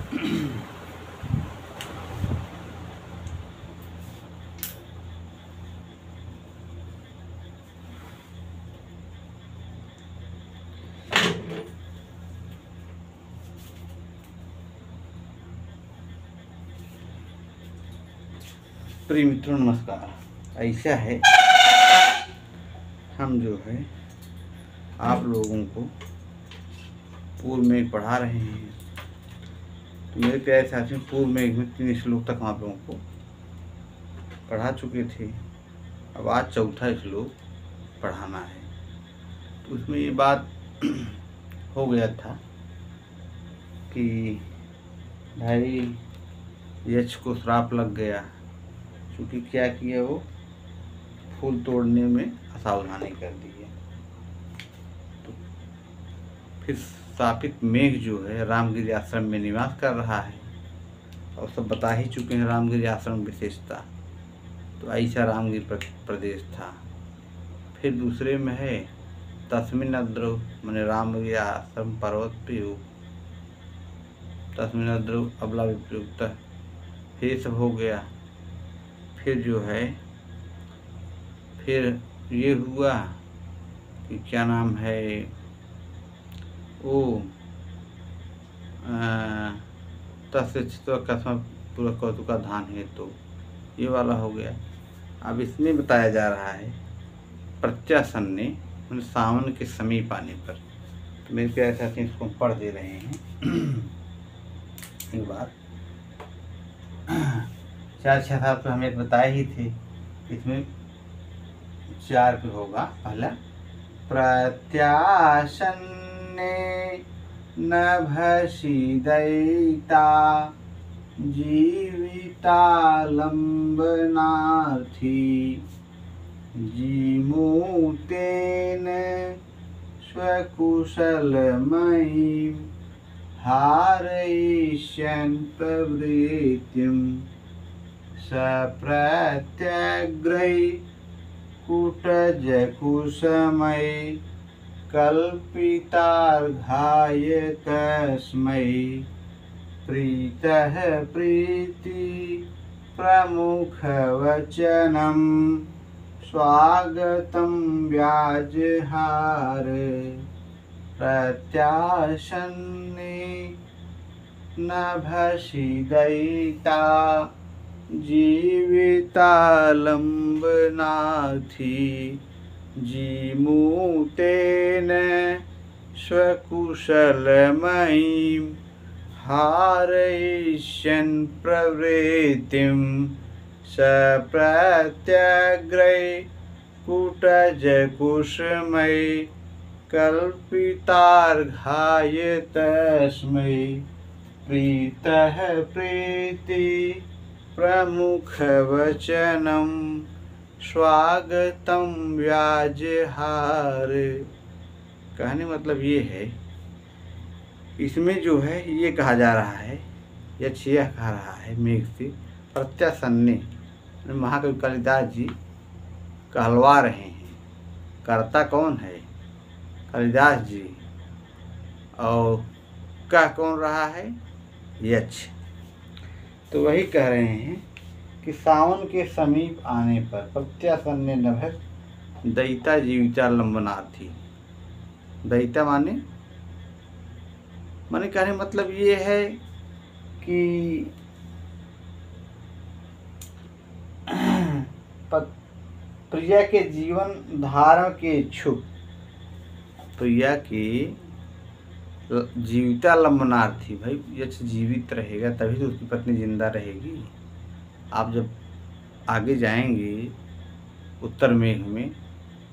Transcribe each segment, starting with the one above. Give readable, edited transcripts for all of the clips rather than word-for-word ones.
प्रिय मित्रों नमस्कार। ऐसा है, हम जो है आप लोगों को पूर्व में पढ़ा रहे हैं। तो मेरे प्यारे साथियों, पूर्व में 3 श्लोक तक आप लोगों को पढ़ा चुके थे। अब आज चौथा श्लोक पढ़ाना है। तो उसमें ये बात हो गया था कि भाई यक्ष को श्राप लग गया, क्योंकि क्या किया, वो फूल तोड़ने में असावधानी कर दी है। तो फिर शापित मेघ जो है रामगिरी आश्रम में निवास कर रहा है, और सब बता ही चुके हैं रामगिरी आश्रम विशेषता। तो ऐसा रामगिरी प्रदेश था। फिर दूसरे में है तस्मिन अद्रौ, मैंने रामगिरी आश्रम पर्वत पे हो, तस्मिन अद्रौ अबला विप्रयुक्त, ये सब हो गया। फिर जो है फिर ये हुआ कि क्या नाम है वो तस्य कसम पूरा कौतुका धान है, तो ये वाला हो गया। अब इसमें बताया जा रहा है प्रत्यासन्ने, सावन के समीप आने पर। तो मेरे प्यारे साथी इसको पढ़ दे रहे हैं एक बार। 4, 6, 7 तो हमें बताए ही थे, इसमें 4 पे होगा। पहला प्रत्यासन्ने नभसि दयिता जीवितालम्बनार्थी जीमूतेन स्वकुशलमयीं हारयिष्यन् प्रवृत्तिं सप्रत्यग्रै कुटजकुसुमै कल्पितार्घाय तस्मै प्रीतः प्रीति प्रमुखवचनं स्वागतं व्याजहार प्रत्यासन्ने नभसि दयिता जीवितालम्बनार्थी जीमूतेन स्वकुशलमयीं हारयिष्यन् प्रवृत्तिं सप्रत्यग्रै कुटजकुसुमै कल्पितार्घाय तस्मै प्रीतः प्रीति प्रमुखवचनं स्वागतं व्याजहार। कहने मतलब ये है, इसमें जो है ये कहा जा रहा है, यक्ष यह कह रहा है मेघ से, प्रत्यासन्ने, महाकवि कालिदास जी कहलवा रहे हैं। कर्ता कौन है? कालिदास जी। और कह कौन रहा है? यक्ष। तो वही कह रहे हैं कि सावन के समीप आने पर प्रत्यासन्ने नभस दयिता जीविता लंबनार्थी। दयिता माने कहने मतलब ये है कि प्रिया के जीवन धारण के इच्छुक, प्रिया की जीविता लंबनार्थी। भाई यक्ष जीवित रहेगा तभी तो उसकी पत्नी जिंदा रहेगी। आप जब आगे जाएंगे उत्तर मेघ में,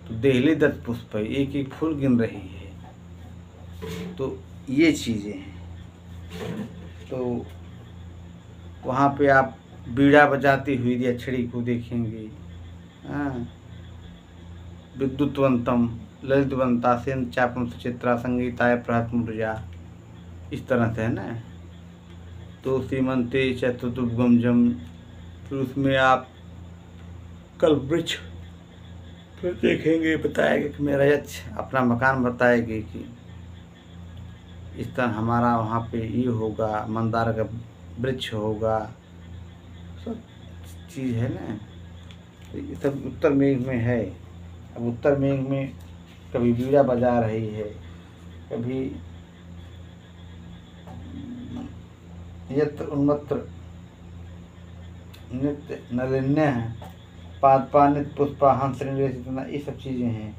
तो देहले दत्त पुष्प है, एक एक फूल गिन रही है। तो ये चीज़ें हैं। तो वहाँ पे आप बीड़ा बजाती हुई यक्षिणी को देखेंगे। विद्युतवंतम ललितवंता सेन चापम सुचित्रा संगीताय प्रहतमुर्जा, इस तरह से है ना। तो सीमंते चतुर्भुजम, फिर उसमें आप कल्पवृक्ष फिर देखेंगे, बताएगा कि मेरा यक्ष अपना मकान बताएगी कि इस तरह हमारा वहाँ पे ये होगा, मंदार का वृक्ष होगा, सब चीज़ है ना। तो ये सब उत्तर मेघ में है। अब उत्तर मेघ में कभी बीड़ा बजा रही है, कभी यत्र उन्मत्र नृत्य नलिन्य पादपानित पुष्पाहन श्रेणी, ये सब चीज़ें हैं।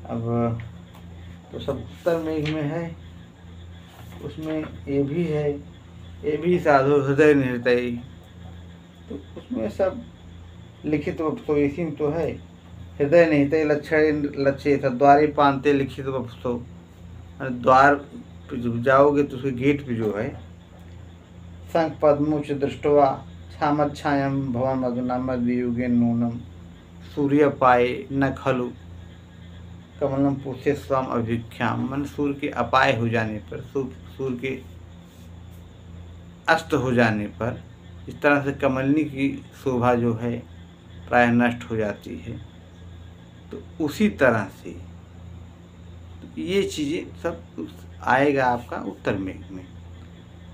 अब तो सब उत्तर मेघ में है। उसमें ये भी है, ये भी साधु हृदय निहृतई, तो उसमें सब लिखित तो इसी में तो है। हृदय निहितई लक्षण लक्ष्य द्वारे पानते लिखित वस्तु, द्वार पे जब जाओगे तो उसके गेट पे जो है शंख पद्मोच दृष्टवा छामच्छायम भवन मग्नामद्वियुगे नूनम सूर्य पाए न खलु कमलम पूछे स्वम अभिख्याम। मन सूर्य के अपाय हो जाने पर, सूर्य के अस्त हो जाने पर इस तरह से कमलनी की शोभा जो है प्राय नष्ट हो जाती है। तो उसी तरह से तो ये चीज़ें सब आएगा आपका उत्तर मेघ में।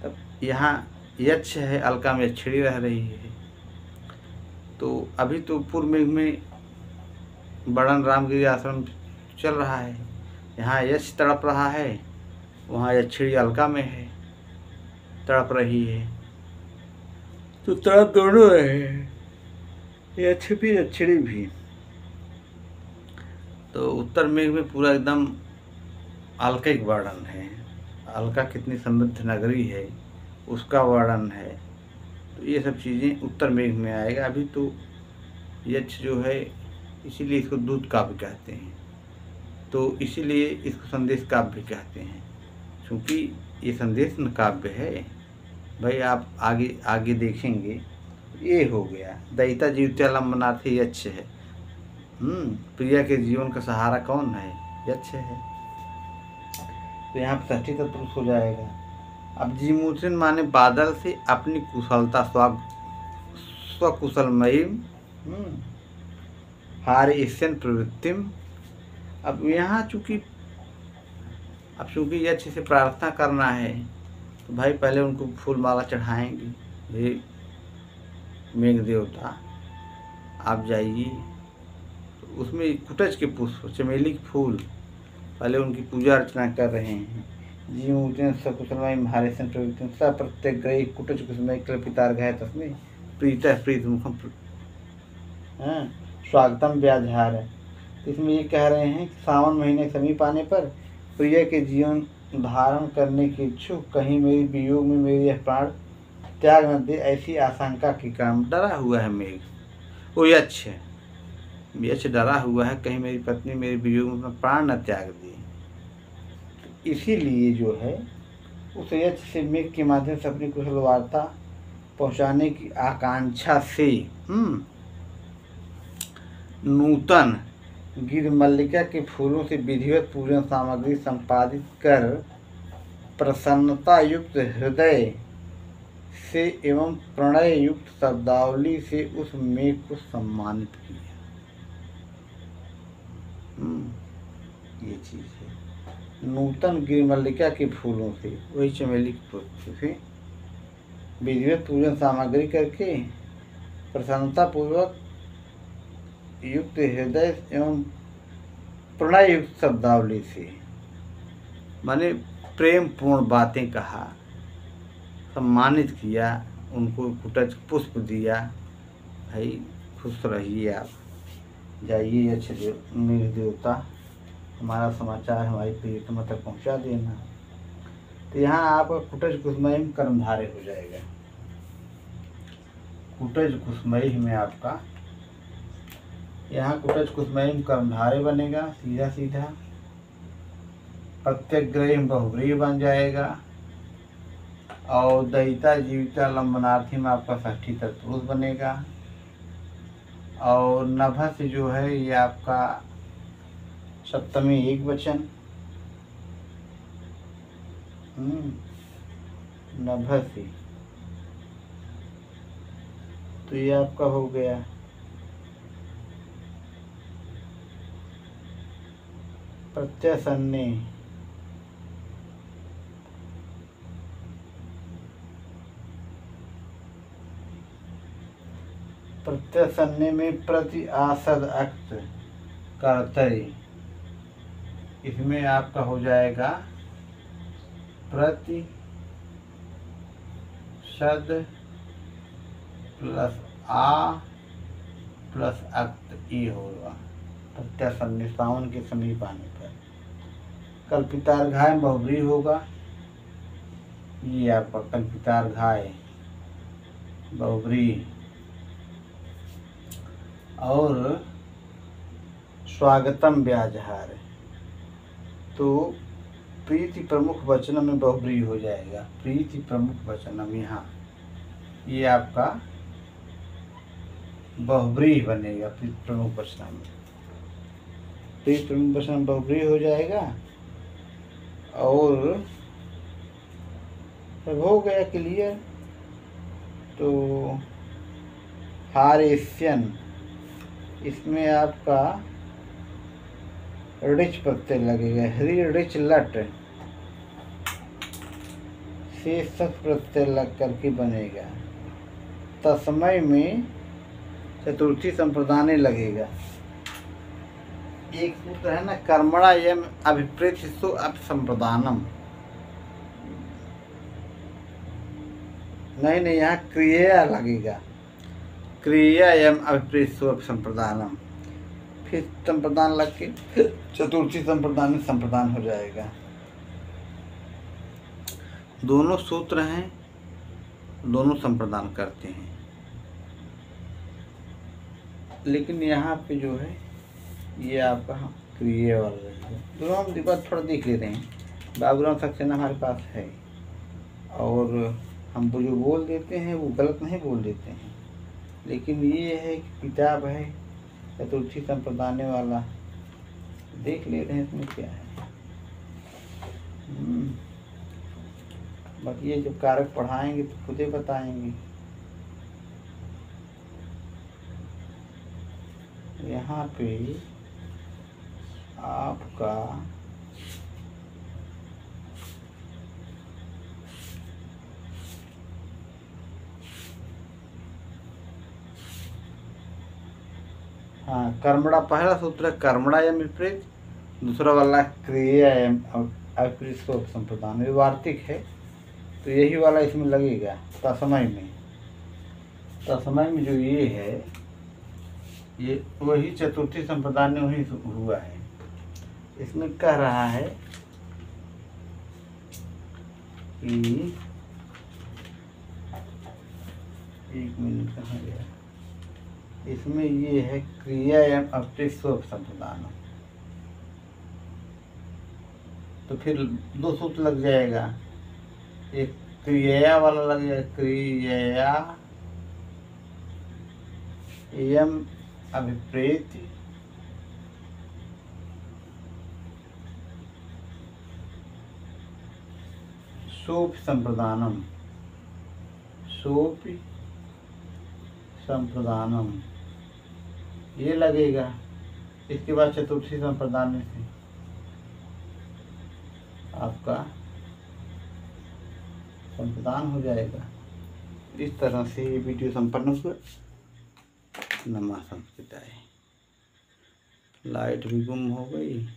तब यहाँ यक्ष है, अलका में यक्षिणी रह रही है। तो अभी तो पूर्व मेघ में बड़न रामगिरी आश्रम चल रहा है, यहाँ यक्ष तड़प रहा है, वहाँ यक्षिणी अलका में है, तड़प रही है। तो तड़प दोनों रहे, यक्ष भी यक्षिणी भी। तो उत्तर मेघ में पूरा एकदम अलकैक वर्णन है। अलका कितनी समृद्ध नगरी है उसका वर्णन है। तो ये सब चीज़ें उत्तर मेघ में आएगा। अभी तो यक्ष जो है, इसीलिए इसको दूत काव्य कहते हैं, तो इसीलिए इसको संदेश काव्य कहते हैं, क्योंकि ये संदेश न काव्य है। भाई आप आगे आगे देखेंगे। ये हो गया दयिता जीवित्यालंबनार्थी यक्ष है। प्रिया के जीवन का सहारा कौन है? यक्ष है। तो यहाँ पर षष्ठी तत्पुरुष हो जाएगा। अब जीमूर्तिन माने बादल से अपनी कुशलता स्वकुशलमयी हार ईश्वन प्रवृत्तिम। अब यहाँ चूँकि यक्ष से प्रार्थना करना है तो भाई पहले उनको फूल माला चढ़ाएंगे। हे मेघ देवता आप जाइए, तो उसमें कुटज के पुष्प, चमेली के फूल, पहले उनकी पूजा अर्चना कर रहे हैं। जीवों सकुशलमय महारेशन प्रवृत्ति स प्रत्येक ग्रही कुटज कुसुमय कल्पितार्घ है तस्में प्रीतः प्रीत मुखम स्वागतम व्याजहार है। इसमें ये कह रहे हैं कि सावन महीने समीप आने पर प्रिय के जीवन धारण करने के इच्छुक कहीं मेरी वियोग में मेरी यह प्राण त्याग न दे, ऐसी आशंका के कारण डरा हुआ है मेघ। वो यक्ष है, यक्ष डरा हुआ है कहीं मेरी पत्नी मेरे वियोग में प्राण न त्याग दे। तो इसीलिए जो है उस यक्ष से मेघ के माध्यम से अपनी कुशल वार्ता पहुँचाने की आकांक्षा से नूतन गिरमल्लिका के फूलों से विधिवत पूजन सामग्री संपादित कर प्रसन्नता युक्त हृदय से एवं प्रणय युक्त शब्दावली से उस मेघ को सम्मानित किया। ये चीज है। नूतन गिरमल्लिका के फूलों से, वही चमेली के फूल से विधिवत पूजन सामग्री करके प्रसन्नता पूर्वक युक्त हृदय एवं प्रणय युक्त शब्दावली से, माने प्रेम पूर्ण बातें कहा, सम्मानित किया, उनको कुटज पुष्प दिया। भाई खुश रहिए, आप जाइए अच्छे मेघ देवता, हमारा समाचार हमारी प्रियतमा तक पहुंचा देना। तो यहाँ आपका कुटज कुसुमयी कर्मधारय हो जाएगा। कुटज कुसुमयी में आपका यहाँ कुटज कुसुमयी कर्मधारय बनेगा, सीधा सीधा। प्रत्यग्रह बहुव्रीहि बन जाएगा। और दयिता जीविता लंबनार्थी में आपका षष्ठी तत्पुरुष बनेगा। और नभस जो है ये आपका सप्तमी एक वचन, नभसी, तो ये आपका हो गया। प्रत्यसन्ने प्रत्यय सन्ने में प्रति आसद अक्त कर्तरी, इसमें आपका हो जाएगा प्रति शद प्लस आ प्लस अक्त ई होगा प्रत्यय सन्ने सावन के समीप आने पर। कल्पितार्घाय बहुब्रीहि होगा, ये आपका कल्पितार्घाय बहुब्रीहि। और स्वागतम व्याजहार, तो प्रीति प्रमुख वचनम में बहुब्रीहि हो जाएगा, प्रीति प्रमुख वचनम, यहाँ ये आपका बहुब्रीहि बनेगा। प्रीति प्रमुख वचनम में, प्रीति प्रमुख वचनम बहुब्रीहि हो जाएगा। और सब हो गया क्लियर। तो हारेस्यन, इसमें आपका ऋच प्रत्यय लगेगा, हरि ऋच लट से सत प्रत्यय लग करके बनेगा। तस्मय में चतुर्थी संप्रदाने लगेगा। एक सूत्र है ना, कर्मणा यम अभिप्रेत सु अपसंप्रदानम, नहीं यहाँ क्रिया लगेगा, क्रिया यम अभिप्रेत सु अपसंप्रदानम, फिर संप्रदान लग के चतुर्थी संप्रदान में संप्रदान हो जाएगा। दोनों सूत्र हैं, दोनों संप्रदान करते हैं। लेकिन यहाँ पे जो है ये आपका क्रिया वाला रहेगा। दोनों हम बात थोड़ा देख लेते हैं। बाबूराम सक्सेना हमारे पास है, और हम वो जो बोल देते हैं वो गलत नहीं बोल देते हैं। लेकिन ये है कि किताब है चतुर्थी संप्रदान वाला, देख ले रहे हैं इसमें क्या है। बाकी ये जब कारक पढ़ाएंगे तो खुद ही बताएंगे। यहाँ पे आपका हाँ, कर्मणा पहला सूत्र है कर्मणा यम विपरीत, दूसरा वाला क्रिया यम अविपरीत को संप्रदान, ये वार्तिक है तो यही वाला इसमें लगेगा। तस्मय में, तस्मय में जो ये है ये वही चतुर्थी संप्रदान में वही हुआ है। इसमें कह रहा है कि एक मिनट कहाँ गया, इसमें ये है क्रिया एवं अप्रेस्व संप्रदान, तो फिर दो सूत्र लग जाएगा, एक क्रिया वाला लग जाएगा, क्रिया एवं अभिप्रेत सोप संप्रदानम, सोपि संप्रदानम ये लगेगा। इसके बाद चतुर्थी संप्रदान से आपका संप्रदान हो जाएगा। इस तरह से ये वीडियो संपन्न हुआ। नमः संस्कृताय। लाइट भी गुम हो गई।